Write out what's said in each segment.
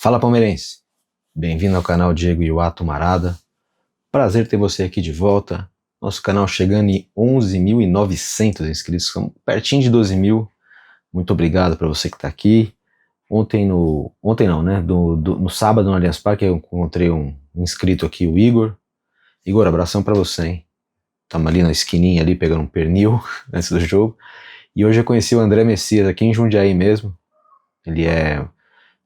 Fala, palmeirense! Bem-vindo ao canal Diego Iwato Marada. Prazer ter você aqui de volta. Nosso canal chegando em 11.900 inscritos, pertinho de 12 mil. Muito obrigado para você que está aqui. No sábado no Allianz Parque eu encontrei um inscrito aqui, o Igor. Igor, abração para você, hein? Tamo ali na esquininha ali pegando um pernil antes do jogo. E hoje eu conheci o André Messias aqui em Jundiaí mesmo. Ele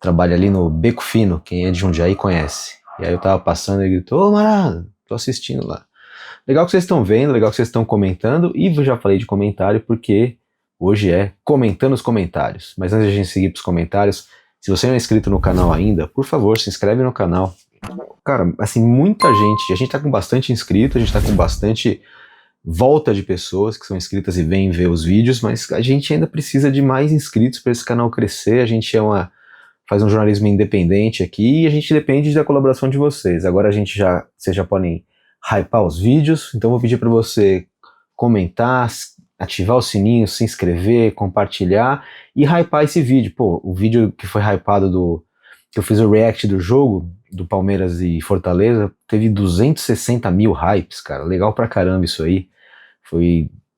trabalha ali no Beco Fino, quem é de Jundiaí conhece. E aí eu tava passando e ele gritou: ô Marada, tô assistindo lá. Legal que vocês estão vendo, legal que vocês estão comentando, e eu já falei de comentário porque hoje é comentando os comentários. Mas antes de a gente seguir pros comentários, se você não é inscrito no canal ainda, por favor, se inscreve no canal. Cara, assim, muita gente, a gente tá com bastante inscrito, a gente tá com bastante volta de pessoas que são inscritas e vêm ver os vídeos, mas a gente ainda precisa de mais inscritos para esse canal crescer. A gente faz um jornalismo independente aqui e a gente depende da colaboração de vocês. Agora vocês já podem hypar os vídeos, então vou pedir para você comentar, ativar o sininho, se inscrever, compartilhar e hypar esse vídeo. Pô, o vídeo que foi hypado que eu fiz o react do jogo do Palmeiras e Fortaleza, teve 260 mil hypes, cara, legal pra caramba isso aí.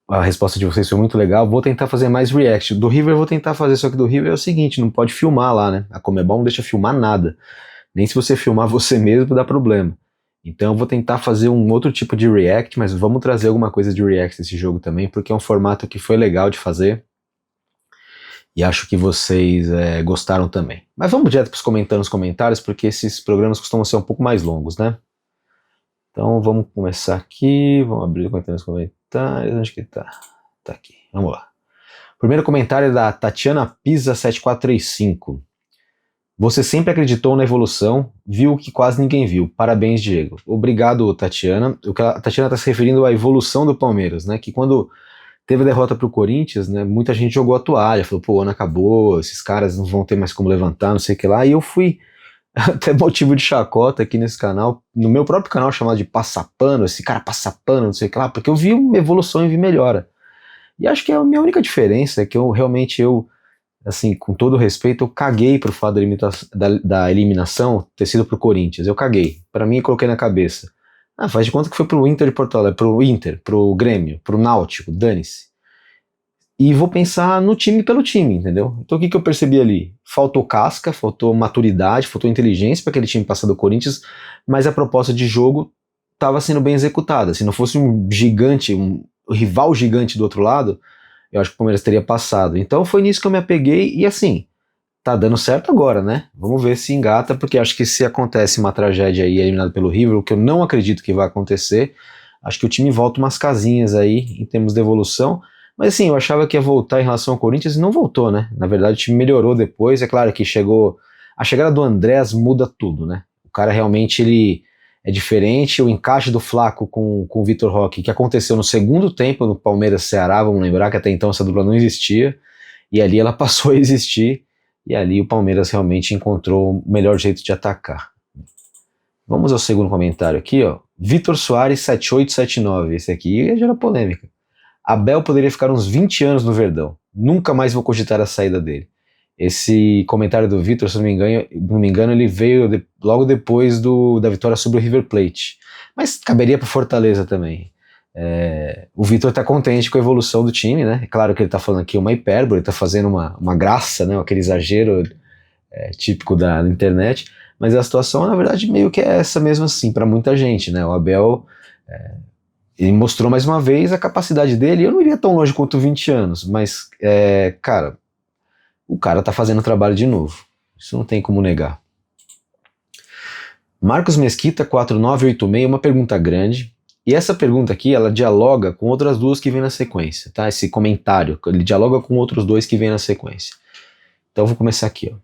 A resposta de vocês foi muito legal. Vou tentar fazer mais react. Do River eu vou tentar fazer, só que do River é o seguinte, não pode filmar lá, né? A Conmebol não deixa filmar nada. Nem se você filmar você mesmo dá problema. Então eu vou tentar fazer um outro tipo de react, mas vamos trazer alguma coisa de react desse jogo também, porque é um formato que foi legal de fazer. E acho que vocês gostaram também. Mas vamos direto para os comentários, porque esses programas costumam ser um pouco mais longos, né? Então vamos começar aqui, vamos abrir os comentários, onde que tá? Tá aqui, vamos lá. Primeiro comentário é da Tatiana Pisa 7435. Você sempre acreditou na evolução, viu o que quase ninguém viu. Parabéns, Diego. Obrigado, Tatiana. A Tatiana está se referindo à evolução do Palmeiras, né? Que quando teve a derrota para o Corinthians, né? Muita gente jogou a toalha, falou, pô, o ano acabou, esses caras não vão ter mais como levantar, não sei o que lá. E eu fui até motivo de chacota aqui nesse canal, no meu próprio canal chamado de Passapano, esse cara Passapano, não sei o que lá, porque eu vi uma evolução e vi melhora. E acho que a minha única diferença é que eu realmente, assim, com todo respeito, eu caguei pro fato da eliminação ter sido pro Corinthians. Eu caguei. Pra mim, coloquei na cabeça. Faz de conta que foi pro Inter de Porto Alegre, pro Grêmio, pro Náutico, dane-se. E vou pensar no time pelo time, entendeu? Então o que eu percebi ali? Faltou casca, faltou maturidade, faltou inteligência para aquele time passar do Corinthians, mas a proposta de jogo estava sendo bem executada. Se não fosse um gigante, um rival gigante do outro lado, eu acho que o Palmeiras teria passado. Então foi nisso que eu me apeguei e assim, tá dando certo agora, né? Vamos ver se engata, porque acho que se acontece uma tragédia aí eliminado pelo River, o que eu não acredito que vai acontecer, acho que o time volta umas casinhas aí em termos de evolução. Mas assim, eu achava que ia voltar em relação ao Corinthians e não voltou, né? Na verdade o time melhorou depois, é claro que a chegada do Andrés muda tudo, né? O cara realmente, ele é diferente, o encaixe do Flaco com o Vitor Roque, que aconteceu no segundo tempo no Palmeiras-Ceará, vamos lembrar que até então essa dupla não existia, e ali ela passou a existir, e ali o Palmeiras realmente encontrou o melhor jeito de atacar. Vamos ao segundo comentário aqui, ó. Vitor Soares 7879, esse aqui gera polêmica. Abel poderia ficar uns 20 anos no Verdão. Nunca mais vou cogitar a saída dele. Esse comentário do Vitor, se não me engano, ele veio logo depois da vitória sobre o River Plate. Mas caberia para Fortaleza também. O Vitor está contente com a evolução do time, né? É claro que ele está falando aqui uma hipérbole, ele está fazendo uma graça, né? Aquele exagero típico da internet. Mas a situação, na verdade, meio que é essa mesmo assim, para muita gente, né? O Abel... ele mostrou mais uma vez a capacidade dele. Eu não iria tão longe quanto 20 anos, mas, cara, o cara tá fazendo trabalho de novo. Isso não tem como negar. Marcos Mesquita, 4986, uma pergunta grande. E essa pergunta aqui, ela dialoga com outras duas que vem na sequência, tá? Esse comentário, ele dialoga com outros dois que vem na sequência. Então, eu vou começar aqui, ó.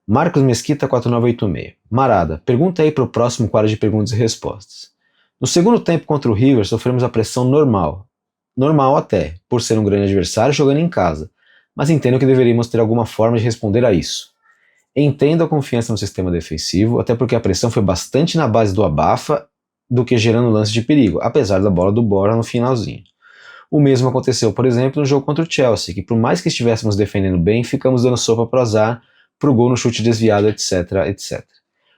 Marcos Mesquita, 4986. Marada, pergunta aí pro próximo quadro de perguntas e respostas. No segundo tempo contra o River, sofremos a pressão normal. Normal até, por ser um grande adversário jogando em casa. Mas entendo que deveríamos ter alguma forma de responder a isso. Entendo a confiança no sistema defensivo, até porque a pressão foi bastante na base do abafa do que gerando lance de perigo, apesar da bola do Borja no finalzinho. O mesmo aconteceu, por exemplo, no jogo contra o Chelsea, que por mais que estivéssemos defendendo bem, ficamos dando sopa pro azar pro gol no chute desviado, etc, etc.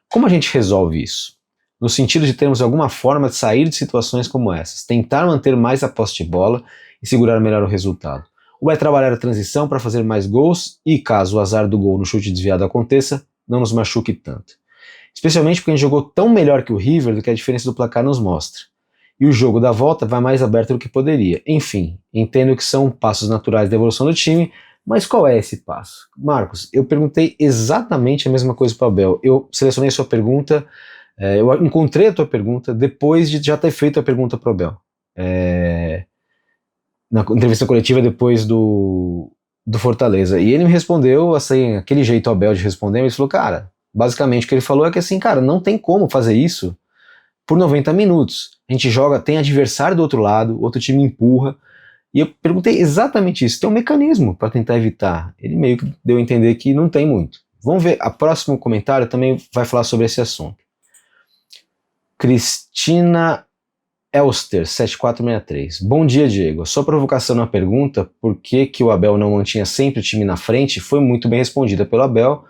Como a gente resolve isso? No sentido de termos alguma forma de sair de situações como essas, tentar manter mais a posse de bola e segurar melhor o resultado. Ou é trabalhar a transição para fazer mais gols e, caso o azar do gol no chute desviado aconteça, não nos machuque tanto. Especialmente porque a gente jogou tão melhor que o River do que a diferença do placar nos mostra. E o jogo da volta vai mais aberto do que poderia. Enfim, entendo que são passos naturais da evolução do time, mas qual é esse passo? Marcos, eu perguntei exatamente a mesma coisa para o Abel. Eu selecionei a sua pergunta, eu encontrei a tua pergunta depois de já ter feito a pergunta para o Abel. Na entrevista coletiva depois do Fortaleza. E ele me respondeu, assim, aquele jeito Abel de responder, ele falou, cara, basicamente o que ele falou é que assim, cara, não tem como fazer isso por 90 minutos. A gente joga, tem adversário do outro lado, o outro time empurra. E eu perguntei exatamente isso. Tem um mecanismo para tentar evitar. Ele meio que deu a entender que não tem muito. Vamos ver, o próximo comentário também vai falar sobre esse assunto. Cristina Elster, 7463. Bom dia, Diego. A sua provocação na pergunta, por que o Abel não mantinha sempre o time na frente, foi muito bem respondida pelo Abel,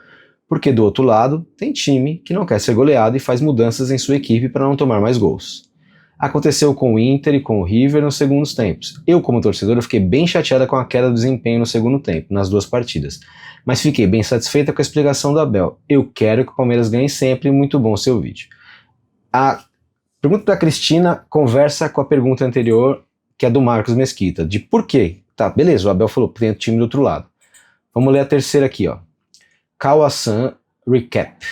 porque do outro lado tem time que não quer ser goleado e faz mudanças em sua equipe para não tomar mais gols. Aconteceu com o Inter e com o River nos segundos tempos. Eu, como torcedor, fiquei bem chateada com a queda do desempenho no segundo tempo, nas duas partidas. Mas fiquei bem satisfeita com a explicação do Abel. Eu quero que o Palmeiras ganhe sempre, muito bom o seu vídeo. A pergunta da Cristina conversa com a pergunta anterior, que é do Marcos Mesquita, de por quê? Tá, beleza, o Abel falou, tem o time do outro lado. Vamos ler a terceira aqui, ó. Kawasan Recap.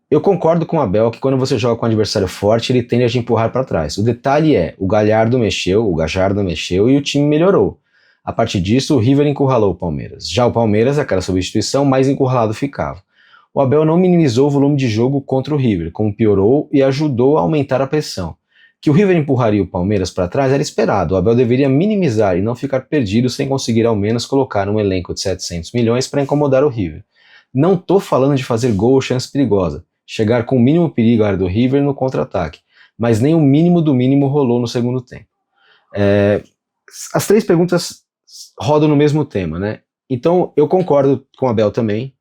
Eu concordo com o Abel que quando você joga com um adversário forte, ele tende a te empurrar para trás. O detalhe é, o Gajardo mexeu e o time melhorou. A partir disso, o River encurralou o Palmeiras. Já o Palmeiras, aquela substituição, mais encurralado ficava. O Abel não minimizou o volume de jogo contra o River, como piorou e ajudou a aumentar a pressão. Que o River empurraria o Palmeiras para trás era esperado. O Abel deveria minimizar e não ficar perdido sem conseguir ao menos colocar um elenco de 700 milhões para incomodar o River. Não tô falando de fazer gol ou chance perigosa, chegar com o mínimo perigo à área do River no contra-ataque, mas nem o mínimo do mínimo rolou no segundo tempo. As três perguntas rodam no mesmo tema, né? Então eu concordo com o Abel também,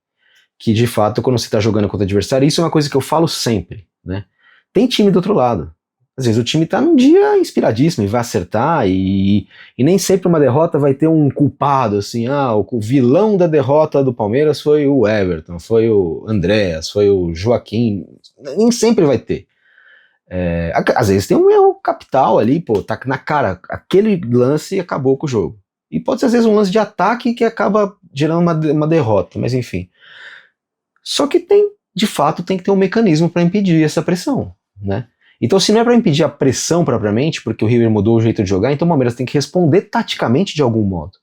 que de fato quando você está jogando contra o adversário, isso é uma coisa que eu falo sempre, né? Tem time do outro lado. Às vezes o time está num dia inspiradíssimo e vai acertar, e nem sempre uma derrota vai ter um culpado, assim, o vilão da derrota do Palmeiras foi o Everton, foi o Andréas, foi o Joaquim, nem sempre vai ter. Às vezes tem um erro capital ali, pô, tá na cara, aquele lance acabou com o jogo. E pode ser às vezes um lance de ataque que acaba gerando uma derrota, mas enfim. Só que de fato tem que ter um mecanismo para impedir essa pressão, né? Então, se não é para impedir a pressão propriamente, porque o River mudou o jeito de jogar, então o Palmeiras tem que responder taticamente de algum modo.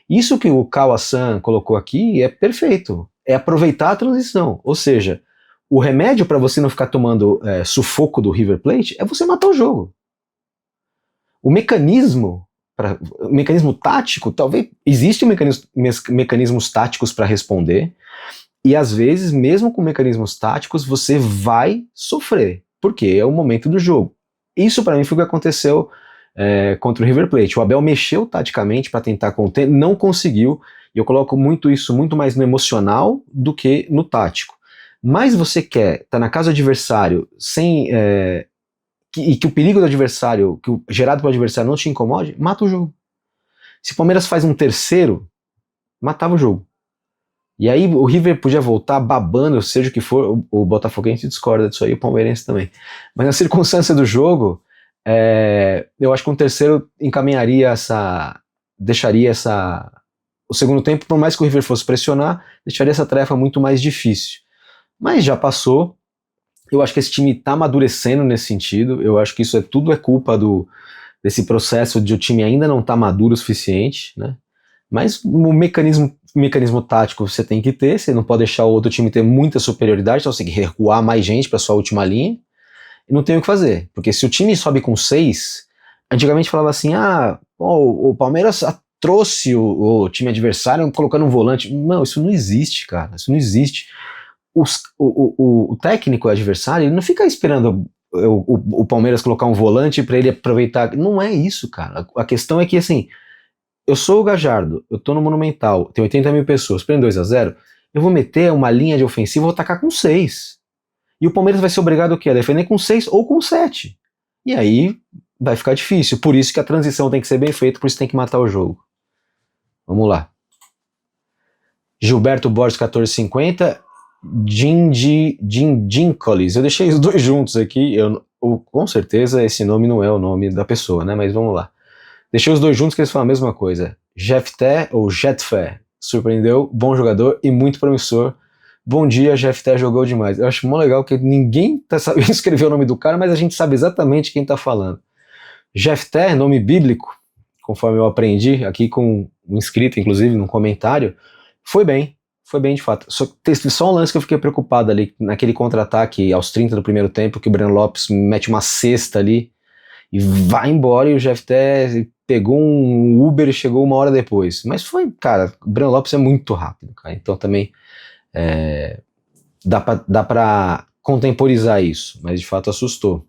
Isso que o Kawasan colocou aqui é perfeito. É aproveitar a transição. Ou seja, o remédio para você não ficar tomando sufoco do River Plate é você matar o jogo. O mecanismo tático, talvez existem mecanismos táticos para responder, e às vezes, mesmo com mecanismos táticos, você vai sofrer. Porque é o momento do jogo. Isso para mim foi o que aconteceu contra o River Plate. O Abel mexeu taticamente para tentar conter, não conseguiu, e eu coloco isso muito mais no emocional do que no tático. Mas você quer estar na casa do adversário e que o perigo do adversário, gerado pelo adversário não te incomode, mata o jogo. Se o Palmeiras faz um terceiro, matava o jogo. E aí o River podia voltar babando, seja o que for, o Botafoguense discorda disso aí, o palmeirense também. Mas na circunstância do jogo, eu acho que um terceiro deixaria o segundo tempo, por mais que o River fosse pressionar, deixaria essa tarefa muito mais difícil. Mas já passou, eu acho que esse time está amadurecendo nesse sentido, eu acho que isso tudo é culpa desse processo de o time ainda não estar maduro o suficiente, né? Mas o mecanismo tático você tem que ter, você não pode deixar o outro time ter muita superioridade, então você tem que recuar mais gente para sua última linha, e não tem o que fazer, porque se o time sobe com 6, antigamente falava assim, o Palmeiras trouxe o time adversário colocando um volante. Não, isso não existe, cara, isso não existe. O técnico adversário, ele não fica esperando o Palmeiras colocar um volante para ele aproveitar, não é isso, cara. A questão é que, assim, eu sou o Gajardo, eu tô no Monumental, tem 80 mil pessoas, prende 2-0, eu vou meter uma linha de ofensiva, vou atacar com 6. E o Palmeiras vai ser obrigado o quê? A defender com 6 ou com 7. E aí vai ficar difícil. Por isso que a transição tem que ser bem feita, por isso tem que matar o jogo. Vamos lá. Gilberto Borges 1450, Gincolis. Eu deixei os dois juntos aqui. Com certeza esse nome não é o nome da pessoa, né? Mas vamos lá. Deixei os dois juntos que eles falam a mesma coisa. Jefté ou Jetfé surpreendeu, bom jogador e muito promissor. Bom dia, Jefté jogou demais. Eu acho mó legal que ninguém tá sabendo escrever o nome do cara, mas a gente sabe exatamente quem tá falando. Jefté, nome bíblico, conforme eu aprendi aqui com um inscrito, inclusive, num comentário, foi bem de fato. Só um lance que eu fiquei preocupado ali, naquele contra-ataque aos 30 do primeiro tempo, que o Breno Lopes mete uma cesta ali e vai embora, e o Jefté pegou um Uber e chegou uma hora depois. Mas foi, cara, o Breno Lopes é muito rápido, cara, então também dá pra contemporizar isso, mas de fato assustou.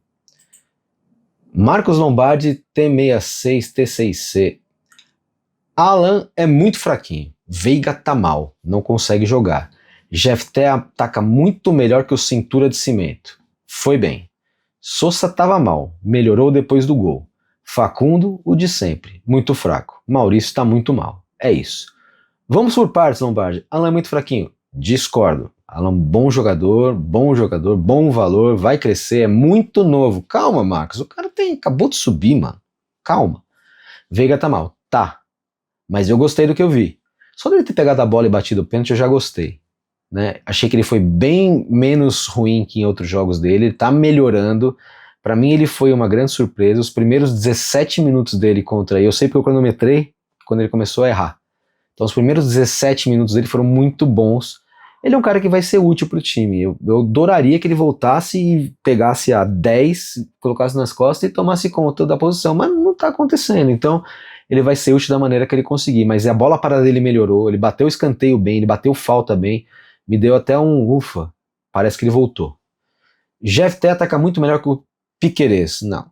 Marcos Lombardi, T66, T6C. Alan é muito fraquinho. Veiga tá mal, não consegue jogar. Jefté ataca muito melhor que o Cintura de Cimento. Foi bem. Sousa tava mal, melhorou depois do gol. Facundo, o de sempre, muito fraco. Maurício tá muito mal. É isso. Vamos por partes, Lombardi. Alan é muito fraquinho. Discordo. Alan, bom jogador, bom valor, vai crescer, é muito novo. Calma, Marcos, o cara acabou de subir, mano. Calma. Veiga tá mal. Tá. Mas eu gostei do que eu vi. Só dele ter pegado a bola e batido o pênalti eu já gostei. Né? Achei que ele foi bem menos ruim que em outros jogos dele, ele tá melhorando. Pra mim ele foi uma grande surpresa. Os primeiros 17 minutos dele contra eu sei porque eu cronometrei quando ele começou a errar. Então os primeiros 17 minutos dele foram muito bons. Ele é um cara que vai ser útil pro time. Eu adoraria que ele voltasse e pegasse a 10, colocasse nas costas e tomasse conta da posição, mas não tá acontecendo. Então ele vai ser útil da maneira que ele conseguir. Mas a bola parada dele melhorou, ele bateu o escanteio bem, ele bateu falta bem, me deu até um ufa, parece que ele voltou. Jefté ataca muito melhor que o Piquerez. Não.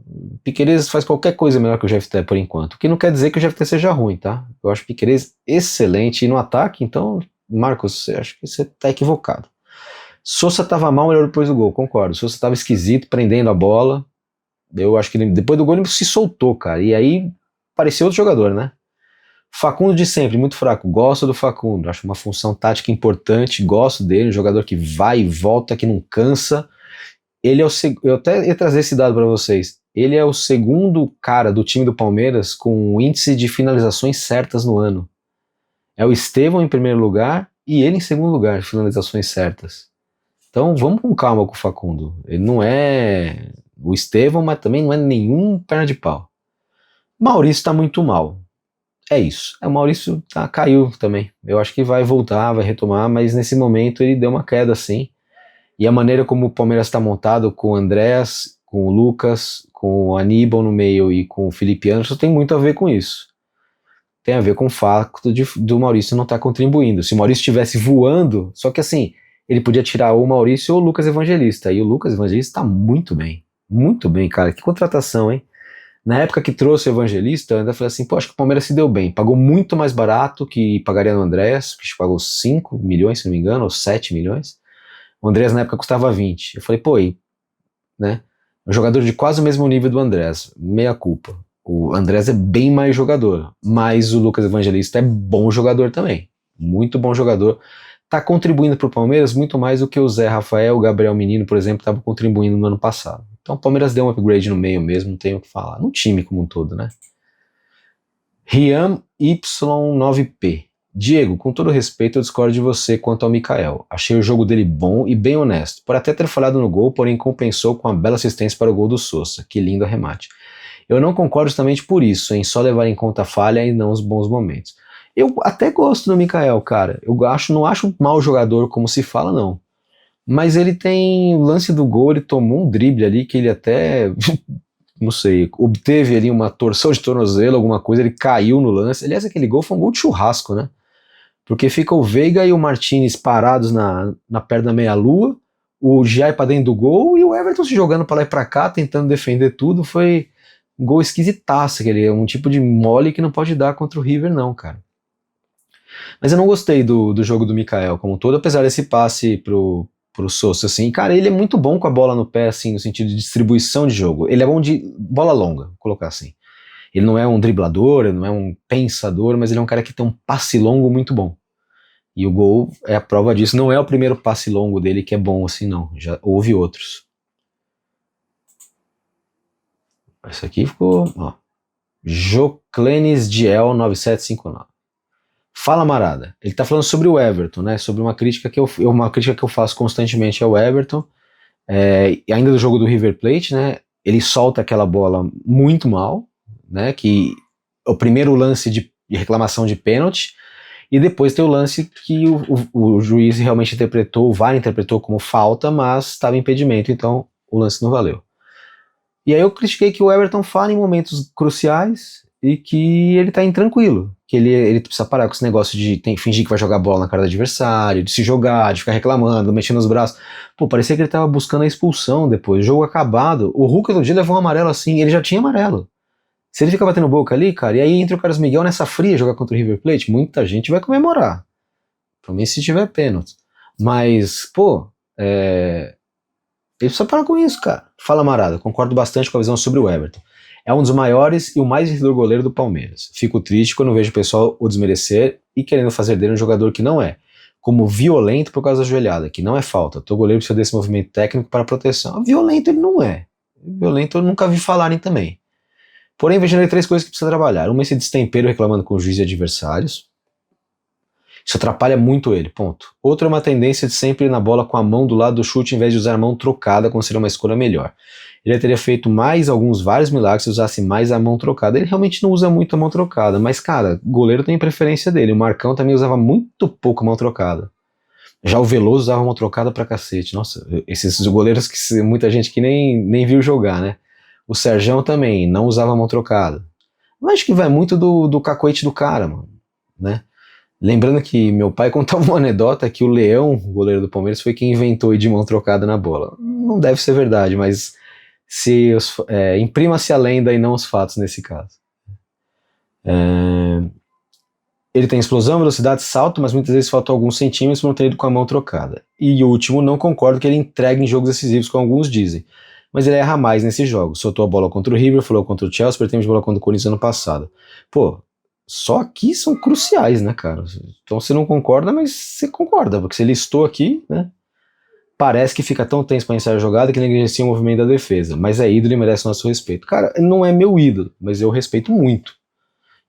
O Piquerez faz qualquer coisa melhor que o Jefté por enquanto. O que não quer dizer que o Jefté seja ruim, tá? Eu acho o Piquerez excelente e no ataque, então, Marcos, acho que você tá equivocado. Sousa tava mal, melhor depois do gol, concordo. Sousa tava esquisito, prendendo a bola. Eu acho que depois do gol ele se soltou, cara. E aí parecia outro jogador, né? Facundo de sempre, muito fraco. Gosto do Facundo, acho uma função tática importante, gosto dele, um jogador que vai e volta, que não cansa. Ele é eu até ia trazer esse dado para vocês. Ele é o segundo cara do time do Palmeiras com um índice de finalizações certas no ano. É o Estevão em primeiro lugar e ele em segundo lugar, de finalizações certas. Então vamos com calma com o Facundo. Ele não é o Estevão, mas também não é nenhum perna de pau. Maurício tá muito mal. É isso. O Maurício caiu também. Eu acho que vai voltar, vai retomar, mas nesse momento ele deu uma queda sim. E a maneira como o Palmeiras está montado com o Andrés, com o Lucas, com o Aníbal no meio e com o Felipe Anderson tem muito a ver com isso. Tem a ver com o fato do Maurício não estar contribuindo. Se o Maurício estivesse voando, só que assim, ele podia tirar ou o Maurício ou o Lucas Evangelista. E o Lucas Evangelista está muito bem, cara. Que contratação, hein? Na época que trouxe o Evangelista, eu ainda falei assim, pô, acho que o Palmeiras se deu bem. Pagou muito mais barato que pagaria no Andrés, que pagou 5 milhões, se não me engano, ou 7 milhões. O Andrés na época custava 20. Eu falei, pô, né? Um jogador de quase o mesmo nível do Andrés, meia culpa. O Andrés é bem mais jogador, mas o Lucas Evangelista é bom jogador também. Muito bom jogador. Tá contribuindo pro Palmeiras muito mais do que o Zé Rafael, o Gabriel Menino, por exemplo, estavam contribuindo no ano passado. Então o Palmeiras deu um upgrade no meio mesmo, não tenho o que falar. No time como um todo, né? Riam Y9P. Diego, com todo respeito, eu discordo de você quanto ao Mikael. Achei o jogo dele bom e bem honesto. Por até ter falhado no gol, porém compensou com a bela assistência para o gol do Sousa. Que lindo arremate. Eu não concordo justamente por isso, em só levar em conta a falha e não os bons momentos. Eu até gosto do Mikael, cara. Não acho um mau jogador como se fala, não. Mas ele tem o lance do gol, ele tomou um drible ali que ele até, não sei, obteve ali uma torção de tornozelo, alguma coisa, ele caiu no lance. Aliás, aquele gol foi um gol de churrasco, né? Porque fica o Veiga e o Martínez parados na perna da meia-lua, o Giai pra dentro do gol e o Everton se jogando pra lá e pra cá, tentando defender tudo. Foi um gol esquisitaço, aquele, um tipo de mole que não pode dar contra o River não, cara. Mas eu não gostei do jogo do Mikael como um todo, apesar desse passe pro Sousa, assim. Cara, ele é muito bom com a bola no pé, assim, no sentido de distribuição de jogo. Ele é bom de bola longa, vou colocar assim. Ele não é um driblador, ele não é um pensador, mas ele é um cara que tem um passe longo muito bom. E o gol é a prova disso. Não é o primeiro passe longo dele que é bom assim, não. Já houve outros. Esse aqui ficou, ó. Joclenes Diel 9759. Fala, Marada. Ele tá falando sobre o Everton, né? Sobre uma crítica que eu faço constantemente ao Everton. E ainda do jogo do River Plate, né? Ele solta aquela bola muito mal, né? Que o primeiro lance de reclamação de pênalti, e depois tem o lance que o juiz realmente interpretou, o VAR interpretou como falta, mas estava impedimento, então o lance não valeu. E aí eu critiquei que o Everton fala em momentos cruciais e que ele tá intranquilo, que ele precisa parar com esse negócio de fingir que vai jogar bola na cara do adversário, de se jogar, de ficar reclamando, mexendo os braços. Pô, parecia que ele tava buscando a expulsão depois, o jogo acabado. O Hulk do dia levou um amarelo assim, ele já tinha amarelo. Se ele fica batendo boca ali, cara, e aí entra o Carlos Miguel nessa fria jogar contra o River Plate, muita gente vai comemorar. Pra mim, se tiver pênalti. Mas, pô, ele precisa parar com isso, cara. Fala, Marada, concordo bastante com a visão sobre o Everton. É um dos maiores e o mais vencedor goleiro do Palmeiras. Fico triste quando vejo o pessoal o desmerecer e querendo fazer dele um jogador que não é. Como violento por causa da joelhada, que não é falta. Todo goleiro precisa desse movimento técnico para proteção. Violento ele não é. Violento eu nunca vi falarem também. Porém, vejo nele 3 coisas que precisa trabalhar. Uma é esse destempero reclamando com o juiz e adversários. Isso atrapalha muito ele, ponto. Outra é uma tendência de sempre ir na bola com a mão do lado do chute em vez de usar a mão trocada, como seria uma escolha melhor. Ele teria feito vários milagres se usasse mais a mão trocada. Ele realmente não usa muito a mão trocada, mas cara, o goleiro tem preferência dele. O Marcão também usava muito pouco a mão trocada. Já o Veloso usava a mão trocada pra cacete. Nossa, esses goleiros que muita gente que nem viu jogar, né? O Serjão também não usava a mão trocada. Eu acho que vai muito do cacoete do cara, mano, né? Lembrando que meu pai contava uma anedota que o Leão, o goleiro do Palmeiras, foi quem inventou ir de mão trocada na bola. Não deve ser verdade, mas imprima-se a lenda e não os fatos nesse caso. Ele tem explosão, velocidade, salto, mas muitas vezes faltam alguns centímetros por não ter ido com a mão trocada. E o último, não concordo que ele entregue em jogos decisivos, como alguns dizem. Mas ele erra mais nesses jogos. Soltou a bola contra o River, falou contra o Chelsea, perdeu de bola contra o Corinthians ano passado. Pô, só aqui são cruciais, né, cara? Então você não concorda, mas você concorda, porque você listou aqui, né? Parece que fica tão tenso para iniciar a jogada que negligencia o movimento da defesa. Mas é ídolo e merece nosso respeito. Cara, não é meu ídolo, mas eu respeito muito.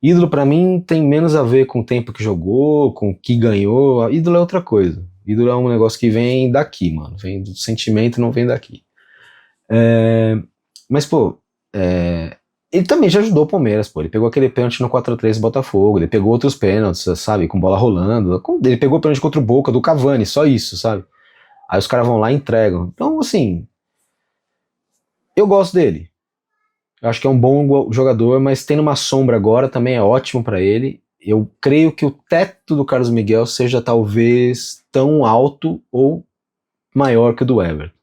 Ídolo pra mim tem menos a ver com o tempo que jogou, com o que ganhou. Ídolo é outra coisa. Ídolo é um negócio que vem daqui, mano. Vem do sentimento, não vem daqui. Mas, pô, ele também já ajudou o Palmeiras, pô. Ele pegou aquele pênalti no 4x3 do Botafogo, ele pegou outros pênaltis, sabe, com bola rolando. Ele pegou o pênalti contra o Boca, do Cavani, só isso, sabe? Aí os caras vão lá e entregam. Então, assim, eu gosto dele. Eu acho que é um bom jogador, mas tendo uma sombra agora também é ótimo pra ele. Eu creio que o teto do Carlos Miguel seja talvez tão alto ou maior que o do Everton.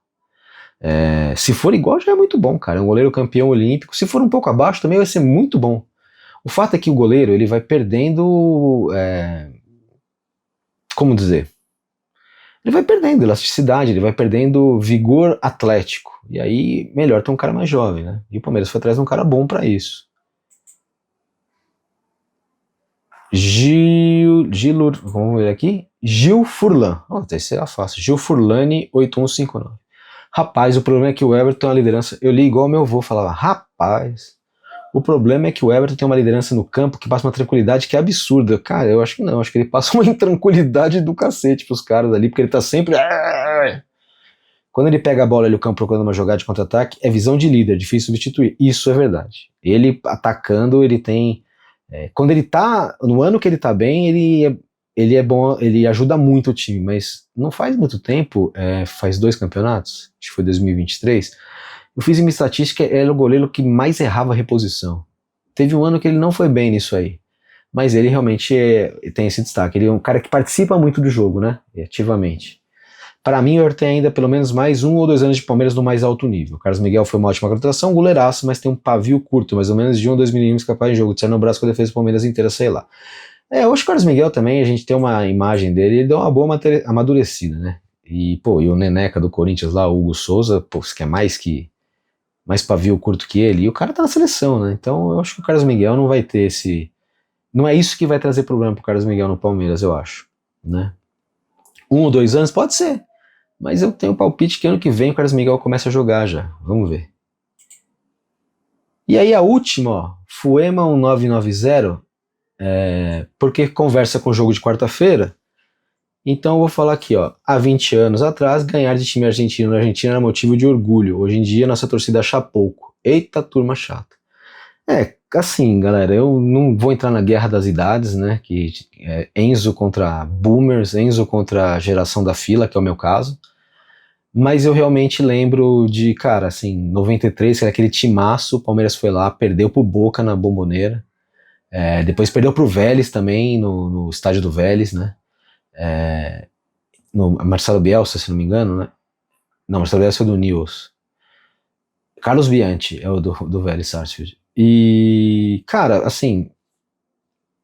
Se for igual, já é muito bom, cara. É um goleiro campeão olímpico. Se for um pouco abaixo, também vai ser muito bom. O fato é que o goleiro ele vai perdendo. Como dizer? Ele vai perdendo elasticidade, ele vai perdendo vigor atlético. E aí, melhor ter um cara mais jovem, né? E o Palmeiras foi atrás de um cara bom pra isso. Vamos ver aqui. Gil Furlan. Esse será fácil. Gil Furlani 8159. Rapaz, o problema é que o Everton tem uma liderança. Eu li igual meu avô falava. Rapaz, o problema é que o Everton tem uma liderança no campo que passa uma tranquilidade que é absurda. Cara, eu acho que não. Acho que ele passa uma intranquilidade do cacete pros caras ali, porque ele tá sempre. Quando ele pega a bola ali no campo procurando uma jogada de contra-ataque, é visão de líder, difícil substituir. Isso é verdade. Ele atacando, ele tem. Quando ele tá. No ano que ele tá bem, ele é bom, ele ajuda muito o time, mas não faz muito tempo, faz 2 campeonatos, acho que foi 2023, eu fiz uma estatística, ele é o goleiro que mais errava a reposição. Teve um ano que ele não foi bem nisso aí, mas ele realmente tem esse destaque, ele é um cara que participa muito do jogo, né, ativamente. Para mim, ele tem ainda pelo menos mais 1 ou 2 anos de Palmeiras no mais alto nível. O Carlos Miguel foi uma ótima contratação, goleiraço, mas tem um pavio curto, mais ou menos de 1 ou 2 milímetros capaz de jogo, de sair no braço com a defesa do Palmeiras inteira, sei lá. Eu acho que o Carlos Miguel também, a gente tem uma imagem dele, ele deu uma boa amadurecida, né? E, pô, e o Neneca do Corinthians lá, o Hugo Souza, pô, você quer mais pavio curto que ele, e o cara tá na seleção, né? Então eu acho que o Carlos Miguel não vai ter esse. Não é isso que vai trazer problema pro Carlos Miguel no Palmeiras, eu acho, né? 1 ou 2 anos, pode ser. Mas eu tenho um palpite que ano que vem o Carlos Miguel começa a jogar já. Vamos ver. E aí a última, ó, Fuema 1990, porque conversa com o jogo de quarta-feira. Então eu vou falar aqui, ó. Há 20 anos atrás, ganhar de time argentino na Argentina era motivo de orgulho. Hoje em dia, nossa torcida acha pouco. Eita, turma chata. Assim, galera, eu não vou entrar na guerra das idades, né? Que Enzo contra Boomers, Enzo contra a geração da fila, que é o meu caso. Mas eu realmente lembro de, cara, assim, 93, que era aquele timaço, o Palmeiras foi lá, perdeu pro Boca na Bomboneira. Depois perdeu pro Vélez também, no estádio do Vélez, né? No Marcelo Bielsa, se não me engano, né? Não, Marcelo Bielsa é do Newell's. Carlos Bianchi é o do Vélez Sarsfield. E, cara, assim,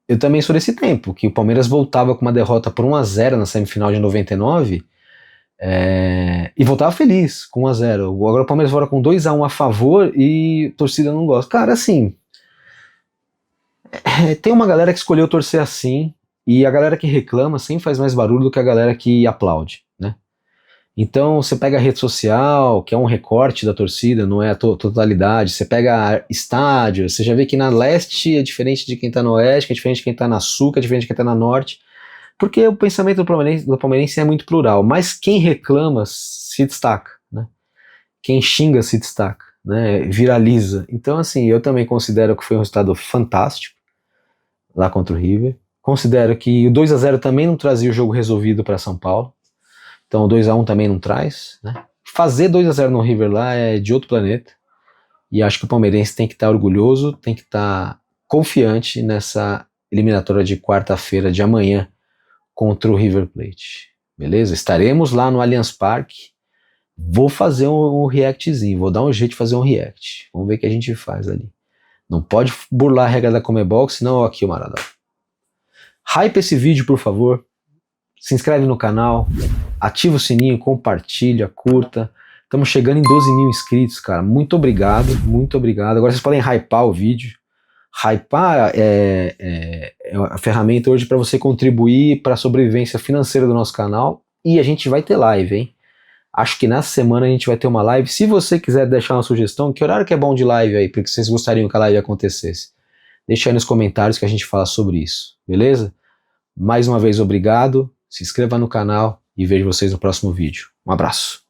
eu também sou desse tempo, que o Palmeiras voltava com uma derrota por 1-0 na semifinal de 99, e voltava feliz com 1-0. Agora o Palmeiras volta com 2-1 a favor e a torcida não gosta. Cara, assim, tem uma galera que escolheu torcer assim, e a galera que reclama sempre faz mais barulho do que a galera que aplaude, né? Então você pega a rede social, que é um recorte da torcida, não é a totalidade. Você pega estádio, você já vê que na leste é diferente de quem tá no oeste, que é diferente de quem tá na sul, que é diferente de quem tá na norte. Porque o pensamento do palmeirense é muito plural, mas quem reclama se destaca, né? Quem xinga se destaca, né? Viraliza. Então, assim, eu também considero que foi um resultado fantástico lá contra o River. Considero que o 2-0 também não trazia o jogo resolvido para São Paulo. Então o 2-1 também não traz, né? Fazer 2-0 no River lá é de outro planeta. E acho que o palmeirense tem que estar orgulhoso, tem que estar confiante nessa eliminatória de quarta-feira de amanhã contra o River Plate. Beleza? Estaremos lá no Allianz Parque. Vou fazer um reactzinho, vou dar um jeito de fazer um react. Vamos ver o que a gente faz ali. Não pode burlar a regra da Comebol, senão ó, aqui o Maradão. Hype esse vídeo, por favor. Se inscreve no canal, ativa o sininho, compartilha, curta. Estamos chegando em 12 mil inscritos, cara. Muito obrigado, muito obrigado. Agora vocês podem hypar o vídeo. Hypar é a ferramenta hoje para você contribuir para a sobrevivência financeira do nosso canal. E a gente vai ter live, hein? Acho que nessa semana a gente vai ter uma live. Se você quiser deixar uma sugestão, que horário que é bom de live aí, porque vocês gostariam que a live acontecesse, deixa aí nos comentários que a gente fala sobre isso, beleza? Mais uma vez, obrigado. Se inscreva no canal e vejo vocês no próximo vídeo. Um abraço.